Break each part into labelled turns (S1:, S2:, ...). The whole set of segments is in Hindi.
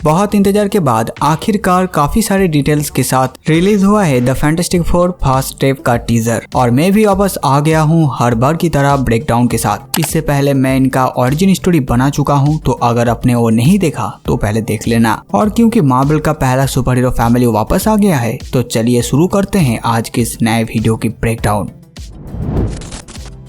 S1: बहुत इंतजार के बाद आखिरकार काफी सारे डिटेल्स के साथ रिलीज हुआ है the fantastic four first step का टीजर। और मैं भी वापस आ गया हूँ हर बार की तरह ब्रेकडाउन के साथ। इससे पहले मैं इनका ओरिजिन स्टोरी बना चुका हूँ, तो अगर आपने वो नहीं देखा तो पहले देख लेना। और क्योंकि मार्वल का पहला सुपर हीरो फैमिली वापस आ गया है, तो चलिए शुरू करते हैं आज के इस नए वीडियो की ब्रेकडाउन।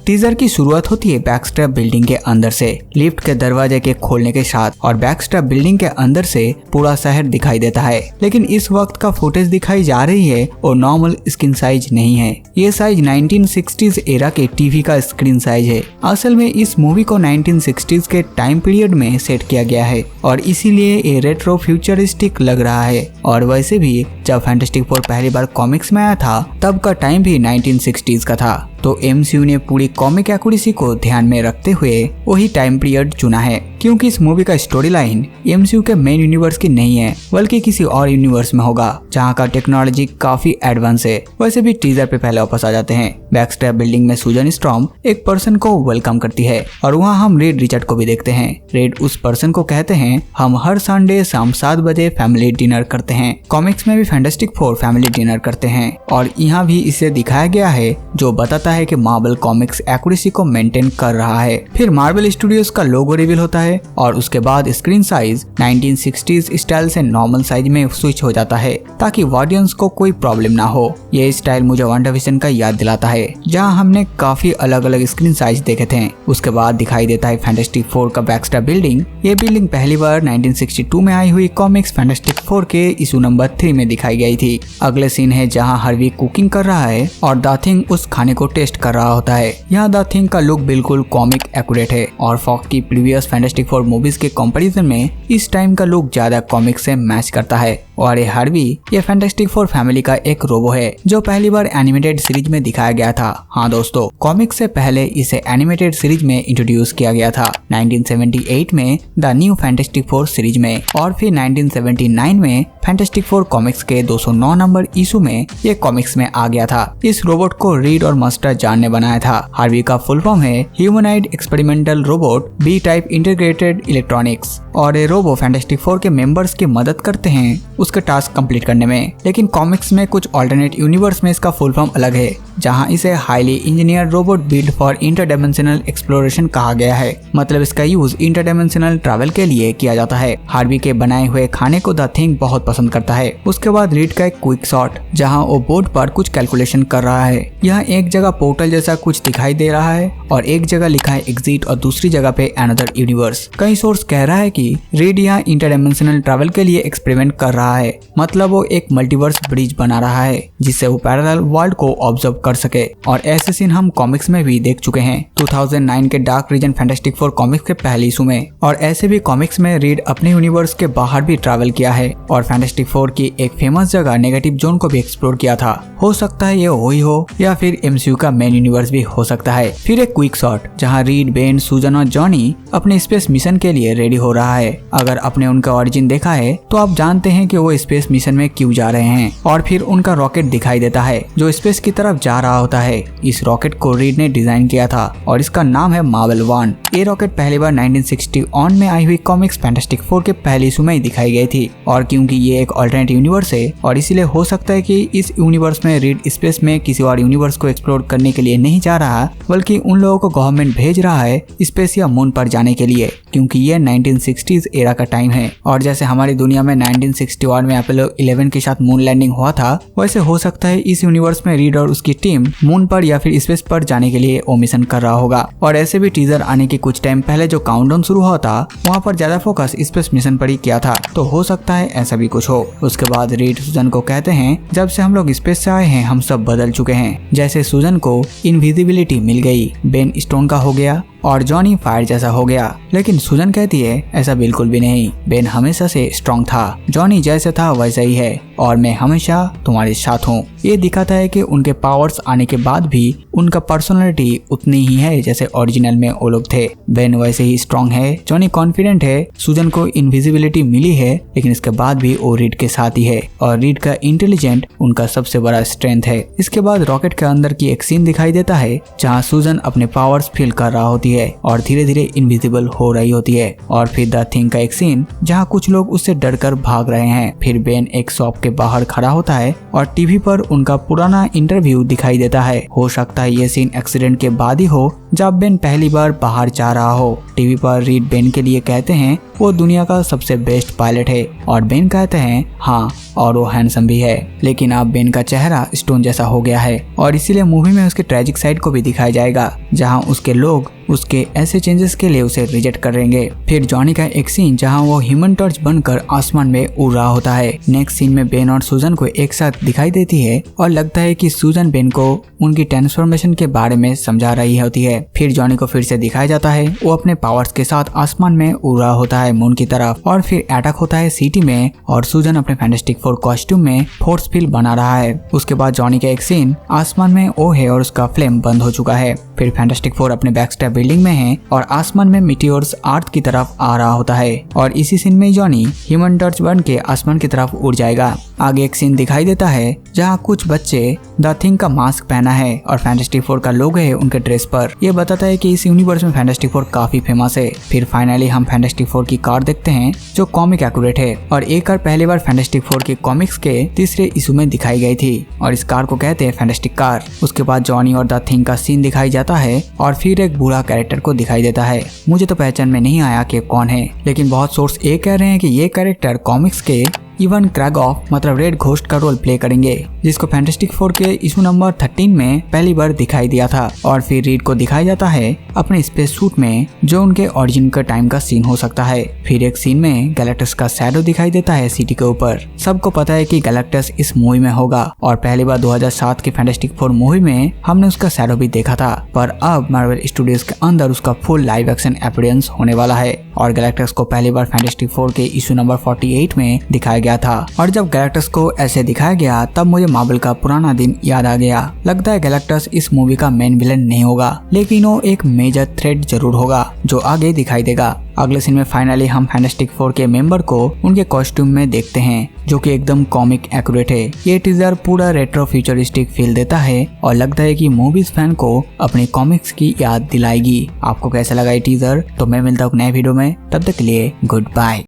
S1: टीजर की शुरुआत होती है बैकस्ट्रैप बिल्डिंग के अंदर से लिफ्ट के दरवाजे के खोलने के साथ, और बैकस्ट्रैप बिल्डिंग के अंदर से पूरा शहर दिखाई देता है। लेकिन इस वक्त का फुटेज दिखाई जा रही है और नॉर्मल स्क्रीन साइज नहीं है। ये साइज 1960s एरा के टीवी का स्क्रीन साइज है। असल में इस मूवी को 1960s के टाइम पीरियड में सेट किया गया है और इसीलिए ये रेट्रो फ्यूचरिस्टिक लग रहा है। और वैसे भी जब फैंटास्टिक फोर पहली बार कॉमिक्स में आया था तब का टाइम भी 1960s का था, तो MCU ने पूरी कॉमिक एक्यूरेसी को ध्यान में रखते हुए वही टाइम पीरियड चुना है। क्योंकि इस मूवी का स्टोरी लाइन MCU के मेन यूनिवर्स की नहीं है, बल्कि किसी और यूनिवर्स में होगा जहां का टेक्नोलॉजी काफी एडवांस है। वैसे भी टीजर पे पहले वापस आ जाते हैं। बैकस्ट्रैप बिल्डिंग में सुजन स्ट्रॉम एक पर्सन को वेलकम करती है और वहाँ हम रेड रिचर्ड को भी देखते हैं। रेड उस पर्सन को कहते हैं, हम हर संडे शाम 7 बजे फैमिली डिनर करते हैं। कॉमिक्स में भी फैंटास्टिक फोर फैमिली डिनर करते हैं और यहाँ भी इसे दिखाया गया है, जो बताता है कि मार्वल कॉमिक्स एक्यूरेसी को मेंटेन कर रहा है। फिर मार्वल स्टूडियोज का लोगो रिवील होता है और उसके बाद स्क्रीन साइज 1960s स्टाइल से नॉर्मल साइज में स्विच हो जाता है, ताकि ऑडियंस को कोई प्रॉब्लम ना हो। ये स्टाइल मुझे WandaVision का याद दिलाता है, जहां हमने काफी अलग अलग स्क्रीन साइज देखे थे। उसके बाद दिखाई देता है फैंटास्टिक फोर का बैकस्ट्रैप बिल्डिंग। ये बिल्डिंग पहली बार 1962 में आई हुई कॉमिक्स फैंटास्टिक फोर के इशू नंबर 3 में दिखाई गई थी। अगले सीन है जहाँ हार्वी कुकिंग कर रहा है और द थिंग उस खाने को टेस्ट कर रहा होता है। यहाँ द थिंग का लुक बिल्कुल कॉमिक एक्यूरेट है और फॉक्स की प्रीवियस फैंटास्टिक फोर मूवीज के कंपैरिजन में इस टाइम का लुक ज्यादा कॉमिक से मैच करता है। और ये हार्वी ये फैंटास्टिक फोर फैमिली का एक रोबो है जो पहली बार एनिमेटेड सीरीज में दिखाया गया था। हाँ दोस्तों, कॉमिक से पहले इसे एनिमेटेड सीरीज में इंट्रोड्यूस किया गया था 1978 में the new fantastic four series में, और फिर 1979 में फैंटास्टिक फोर कॉमिक्स के 209 नंबर इशू में ये कॉमिक्स में आ गया था। इस रोबोट को रीड और मास्टर जॉन ने बनाया था। हार्वी का फुल फॉर्म है humanoid experimental robot B type integrated electronics, और ये रोबो फैंटास्टिक फोर के मेंबर्स की मदद करते हैं उसके टास्क कंप्लीट करने में। लेकिन कॉमिक्स में कुछ ऑल्टरनेट यूनिवर्स में इसका फुल फॉर्म अलग है, जहां इसे highly engineer robot build for interdimensional exploration कहा गया है। मतलब इसका यूज इंटरडायमेंशनल ट्रैवल के लिए किया जाता है। हार्वी के बनाए हुए खाने को द थिंग बहुत पसंद करता है। उसके बाद रीड का एक क्विक शॉट जहां वो बोर्ड पर कुछ कैलकुलेशन कर रहा है। यहाँ एक जगह पोर्टल जैसा कुछ दिखाई दे रहा है और एक जगह लिखा है एग्जिट और दूसरी जगह पे अनदर यूनिवर्स। कई सोर्स कह रहा है कि रीड यहाँ इंटरडायमेंशनल ट्रैवल के लिए एक्सपेरिमेंट कर रहा है। मतलब वो एक मल्टीवर्स ब्रिज बना रहा है जिससे वो पैरेलल वर्ल्ड को ऑब्जर्व कर सके। और ऐसे सीन हम कॉमिक्स में भी देख चुके हैं 2009 के dark region fantastic four comics के पहले इशू में। और ऐसे भी कॉमिक्स में रीड अपने यूनिवर्स के बाहर भी ट्रैवल किया है और फैंटास्टिक फोर की एक फेमस जगह नेगेटिव जोन को भी एक्सप्लोर किया था। हो सकता है ये वही हो या फिर MCU का मेन यूनिवर्स भी हो सकता है। फिर एक क्विक शॉट जहाँ रीड, बेन, सुजन और जॉनी अपने स्पेस मिशन के लिए रेडी हो रहा है। अगर आपने उनका ओरिजिन देखा है तो आप जानते हैं कि वो स्पेस मिशन में क्यों जा रहे हैं। और फिर उनका रॉकेट दिखाई देता है जो स्पेस की तरफ जा रहा होता है। इस रॉकेट को रीड ने डिजाइन किया था और इसका नाम है मार्वल 1। ये रॉकेट पहली बार 1961 में आई हुई कॉमिक्स फैंटास्टिक फोर के पहले इशू में ही दिखाई गई थी। और क्योंकि ये एक ऑल्टरनेट यूनिवर्स है और इसीलिए हो सकता है कि इस यूनिवर्स में रीड स्पेस में किसी और यूनिवर्स को एक्सप्लोर करने के लिए नहीं जा रहा, बल्कि उन लोगों को गवर्नमेंट भेज रहा है स्पेस या मून पर जाने के लिए, क्योंकि ये 1960s एरा का टाइम है। और जैसे हमारी दुनिया में 1961 में अपोलो 11 के साथ मून लैंडिंग हुआ था, वैसे हो सकता है इस यूनिवर्स में रीड और उसकी टीम मून पर या फिर स्पेस पर जाने के लिए वो मिशन कर रहा होगा। और ऐसे भी टीजर आने के कुछ टाइम पहले जो काउंटडाउन शुरू हुआ था वहाँ पर ज्यादा फोकस स्पेस मिशन पर ही किया था, तो हो सकता है ऐसा भी कुछ हो। उसके बाद रीड सुजन को कहते हैं, जब से हम लोग स्पेस से आए हैं हम सब बदल चुके हैं। जैसे सुजन को इनविजिबिलिटी मिल गई, बेन स्टोन का हो गया और जॉनी फायर जैसा हो गया। लेकिन सुजन कहती है ऐसा बिल्कुल भी नहीं, बेन हमेशा से स्ट्रॉन्ग था, जॉनी जैसे था वैसा ही है और मैं हमेशा तुम्हारे साथ हूँ। ये दिखाता है कि उनके पावर्स आने के बाद भी उनका पर्सनालिटी उतनी ही है जैसे ओरिजिनल में वो लोग थे। बेन वैसे ही स्ट्रॉन्ग है, जॉनी कॉन्फिडेंट है, सुजन को इनविजिबिलिटी मिली है लेकिन इसके बाद भी वो रीड के साथ ही है और रीड का इंटेलिजेंट उनका सबसे बड़ा स्ट्रेंथ है। इसके बाद रॉकेट के अंदर की एक सीन दिखाई देता है जहाँ सुजन अपने पावर्स फील कर रहा होती होती है और धीरे धीरे इनविजिबल हो रही होती है। और फिर द थिंग का एक सीन जहाँ कुछ लोग उससे डरकर भाग रहे हैं। फिर बेन एक शॉप के बाहर खड़ा होता है और टीवी पर उनका पुराना इंटरव्यू दिखाई देता है। हो सकता है ये सीन एक्सीडेंट के बाद ही हो जब बेन पहली बार बाहर जा रहा हो। टीवी पर रीड बेन के लिए कहते हैं वो दुनिया का सबसे बेस्ट पायलट है और बेन कहते हैं हाँ, और वो हैंडसम भी है। लेकिन अब बेन का चेहरा स्टोन जैसा हो गया है और इसीलिए मूवी में उसके ट्रेजिक साइड को भी दिखाया जाएगा जहां उसके लोग उसके ऐसे चेंजेस के लिए उसे रिजेक्ट करेंगे। फिर जॉनी का एक सीन जहां वो ह्यूमन टॉर्च बनकर आसमान में उड़ रहा होता है। नेक्स्ट सीन में बेन और सूजन को एक साथ दिखाई देती है और लगता है कि सूजन बेन को उनकी ट्रांसफॉर्मेशन के बारे में समझा रही होती है। फिर जॉनी को फिर से दिखाया जाता है वो अपने पावर्स के साथ आसमान में उड़ रहा होता है मून की तरफ। और फिर अटैक होता है सिटी में और सूजन अपने फैंटास्टिक फोर कॉस्ट्यूम में फोर्स फील्ड बना रहा है। उसके बाद जॉनी का एक सीन आसमान में ओ है और उसका फ्लेम बंद हो चुका है। फिर फैंटास्टिक फोर अपने बैकस्टैब बिल्डिंग में है और आसमान में मीटियोर्स अर्थ की तरफ आ रहा होता है और इसी सीन में जॉनी ह्यूमन टॉर्च बन के आसमान की तरफ उड़ जाएगा। आगे एक सीन दिखाई देता है जहाँ कुछ बच्चे द थिंग का मास्क पहना है और फैंटास्टिक फोर का लोगो है उनके ड्रेस पर। यह बताता है कि इस यूनिवर्स में फैंटास्टिक फोर काफी फेमस है। फिर फाइनली हम फैंटास्टिक फोर की कार देखते हैं जो कॉमिक एक्यूरेट है और एक कार पहली बार फैंटास्टिक फोर के कॉमिक्स के तीसरे इशू में दिखाई गई थी और इस कार को कहते हैं फैंटास्टिक कार। उसके बाद जॉनी और द थिंग का सीन दिखाई जाता है और फिर एक बूढ़ा कैरेक्टर को दिखाई देता है। मुझे तो पहचान में नहीं आया कि कौन है, लेकिन बहुत सोर्स ये कह रहे हैं कि ये कैरेक्टर कॉमिक्स के इवन क्रैगऑफ मतलब रेड घोस्ट का रोल प्ले करेंगे जिसको फैंटास्टिक फोर के इशू नंबर 13 में पहली बार दिखाई दिया था। और फिर रीड को दिखाया जाता है अपने स्पेस सूट में जो उनके ओरिजिन का टाइम का सीन हो सकता है। फिर एक सीन में गैलेक्टस का शैडो दिखाई देता है सिटी के ऊपर। सबको पता है कि गैलेक्टस इस मूवी में होगा और पहली बार 2007 की फैंटास्टिक फोर मूवी में हमने उसका शैडो भी देखा था, पर अब मार्वल स्टूडियोज के अंदर उसका फुल लाइव एक्शन अपीयरेंस होने वाला है। और गैलेक्टस को पहली बार फैंटास्टिक फोर के इशू नंबर 48 में दिखाया गया था। और जब गैलेक्टस को ऐसे दिखाया गया तब मुझे मार्वल का पुराना दिन याद आ गया। लगता है गैलेक्टस इस मूवी का मेन विलन नहीं होगा, लेकिन वो एक मेजर थ्रेट जरूर होगा जो आगे दिखाई देगा। अगले सीन में फाइनली हम फैंटास्टिक फोर के मेंबर को उनके कॉस्ट्यूम में देखते हैं जो कि एकदम कॉमिक एक्यूरेट है। ये टीजर पूरा रेट्रो फ्यूचरिस्टिक फील देता है और लगता है कि मूवीज फैन को अपने कॉमिक्स की याद दिलाएगी। आपको कैसा लगा ये टीजर? तो मैं मिलता हूँ नए वीडियो में, तब तक के लिए गुड बाय।